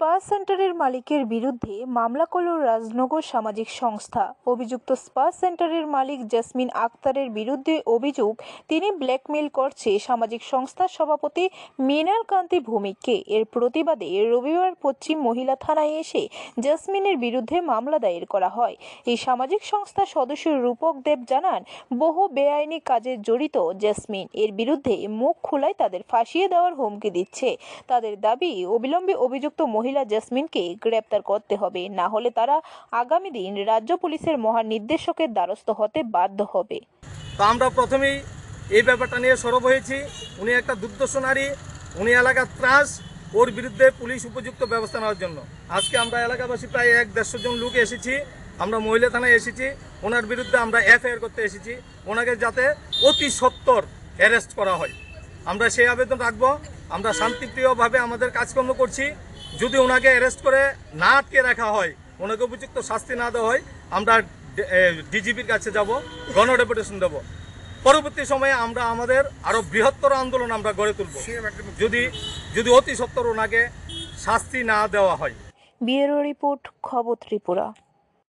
Spa সেন্টারের মালিকের বিরুদ্ধে মামলা করল রাজনগর সামাজিক সংস্থা। অভিযুক্ত স্পা সেন্টারের মালিক জেসমিন আক্তারের বিরুদ্ধে অভিযোগ, তিনি ব্ল্যাকমেইল করছে সামাজিক সংস্থার সভাপতি মৃণাল কান্তি ভৌমিককে। এর প্রতিবাদে রবিবার পশ্চিম মহিলা থানায় এসে জেসমিনের বিরুদ্ধে মামলা দায়ের করা হয়। এই সামাজিক সংস্থার সদস্য রূপক দেব জানান, বহু বেআইনি কাজে জড়িত জেসমিন। এর বিরুদ্ধে মুখ খোলায় তাদের ফাঁসিয়ে দেওয়ার হুমকি দিচ্ছে। তাদের দাবি, অবিলম্বে অভিযুক্ত মহিলা জেসমিনকে গ্রেপ্তার করতে হবে, না হলে তারা আগামী দিন রাজ্য পুলিশের মহানির্দেশকের দ্বারস্থ হতে বাধ্য হবে। তো আমরা প্রথমেই এই ব্যাপারটা নিয়ে সরব হয়েছি। উনি একটা দুর্দর্শ নারী, উনি এলাকার ত্রাস, ওর বিরুদ্ধে পুলিশ উপযুক্ত ব্যবস্থা নেওয়ার জন্য আজকে আমরা এলাকাবাসী প্রায় 1-150 জন লোক এসেছি। আমরা মহিলা থানায় এসেছি, ওনার বিরুদ্ধে আমরা এফআইআর করতে এসেছি, ওনাকে যাতে অতি সত্বর অ্যারেস্ট করা হয়। আমরা সেই আবেদন রাখবো। আমরা শান্তিপ্রিয়ভাবে আমাদের কাজকর্ম করছি। যদি ওনাকে অ্যারেস্ট করে না আটকে রাখা হয়, ওনাকে উপযুক্ত শাস্তি না দেওয়া হয়, আমরা ডিজিপির কাছে যাব, গণডেপুটেশন দেব। পরবর্তী সময়ে আমরা আমাদের আরও বৃহত্তর আন্দোলন আমরা গড়ে তুলব যদি অতি সত্বর ওনাকে শাস্তি না দেওয়া হয়। ব্যুরো রিপোর্ট, খবর ত্রিপুরা।